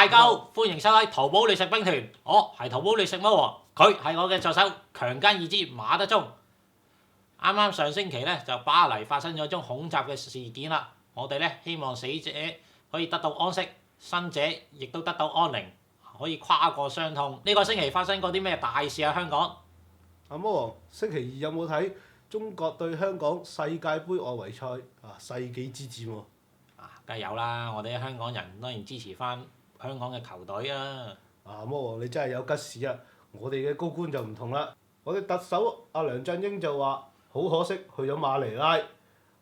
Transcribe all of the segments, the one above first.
狗，歡迎收睇淘寶掠食兵團，我係淘寶掠食魔王，佢係我嘅助手，強姦二之馬德鐘。啱啱上星期咧就巴黎發生咗宗恐襲嘅事件啦，我哋咧希望死者可以得到安息，生者亦都得到安寧，可以跨過傷痛。呢個星期發生過啲咩大事啊？香港阿魔王，星期二有冇睇中國對香港世界盃外圍賽世紀之戰喎？梗係有啦，我哋香港人當然支持翻香港嘅球隊啊！魔王你真係有吉士啊！我哋嘅高官就唔同啦，我哋特首阿梁振英就話好可惜去咗馬尼拉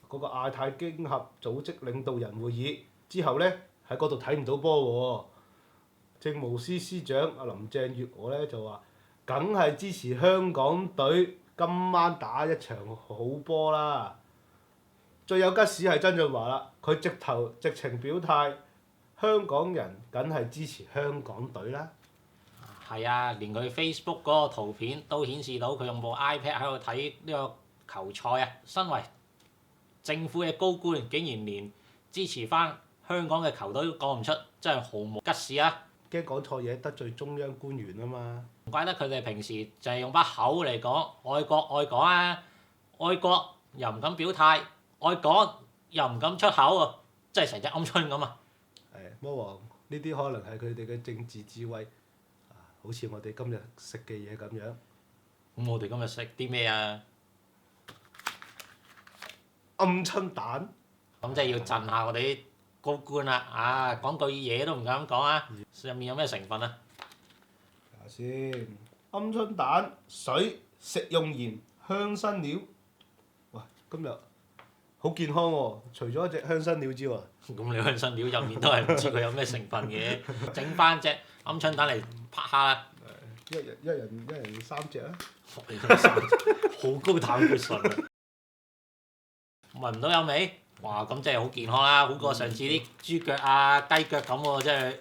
嗰個亞太經合組織領導人會議之後咧，喺嗰度睇唔到波喎。政務司司長阿林鄭月娥咧就話，梗係支持香港隊今晚打一場好波啦！最有吉士係曾俊華啦，佢直情表態，香港人梗係支持香港隊啦。係啊，連佢 Facebook 嗰個圖片都顯示到佢用部 iPad 喺度睇呢個球賽啊！身為政府嘅高官，竟然連支持翻香港嘅球隊都講唔出，真係毫無吉事啊！驚講錯嘢得罪中央官員啊嘛！唔怪得佢哋平時就係用把口嚟講愛國愛港啊，愛國又唔敢表態，愛港又唔敢出口啊，真係成隻鵪鶉咁啊！魔王呢啲可能係佢哋嘅政治智慧，好似我哋今日食嘅嘢咁樣。咁我哋今日食啲咩啊？鵪鶉蛋。咁即係要震下我哋啲高官啦！講句嘢都唔敢講啊！入面有咩成分啊？睇下先，鵪鶉蛋、水、食用鹽、香辛料。哇！今日好健康喎，除咗隻香辛料之外。咁你香辛料入面都係唔知佢有咩成分嘅，整翻隻鵪鶉蛋嚟拍下啦！一人3隻啊！好高膽固醇啊！聞唔到有味？哇！咁真係好健康啦，好過上次啲豬腳啊、雞腳咁喎，即係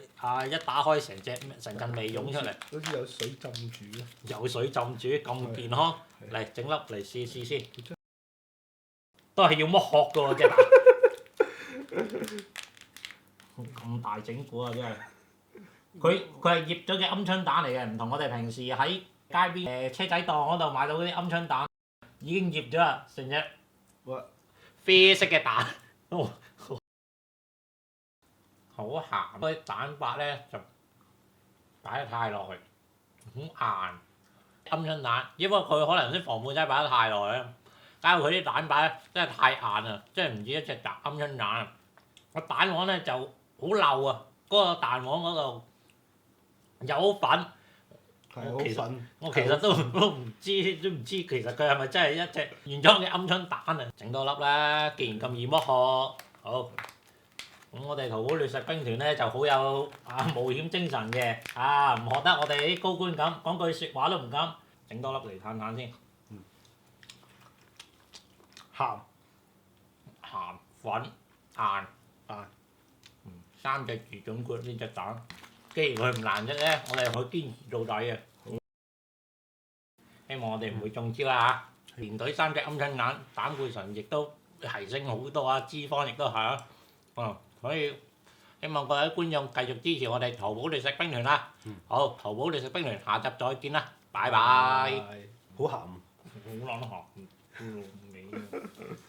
一打開成陣味湧出嚟。好似有水浸住啊！有水浸住咁健康，嚟整粒嚟試試先。都係要剝殼㗎喎，隻蛋。咁大整蠱啊！真係。佢係醃咗嘅鵪鶉蛋嚟嘅，唔同我哋平時喺街邊車仔檔嗰度買到嗰啲鵪鶉蛋，已經醃咗啦，成隻啡色嘅蛋。好鹹，嗰啲蛋白咧就擺得太耐，好硬。鵪鶉蛋，因為佢可能啲防腐劑擺得太耐咧，搞到佢啲蛋白咧真係太硬啊！即係唔止一隻鵪鶉蛋啊，個蛋黃咧就好漏啊！嗰個蛋黃嗰度有粉。我其實都唔知，其實佢係咪真係一隻原裝嘅鵪鶉蛋啊？整多粒啦，既然咁易剝殼，好。咁我哋淘寶掠食兵團咧就好有冒險精神嘅，唔學得我哋啲高官咁講句説話都唔敢，整多粒嚟嘆嘆先。鹹粉硬。3隻字總括呢隻蛋。既然佢唔難啫咧，我哋可以堅持到底嘅。希望我哋唔會中招啦嚇！連隊3隻鵪鶉蛋，膽固醇亦都提升好多啊，脂肪亦都係啊。所以希望各位觀眾繼續支持我哋淘寶掠食兵團啦。好，淘寶掠食兵團下集再見啦，拜拜。好鹹。好撚鹹。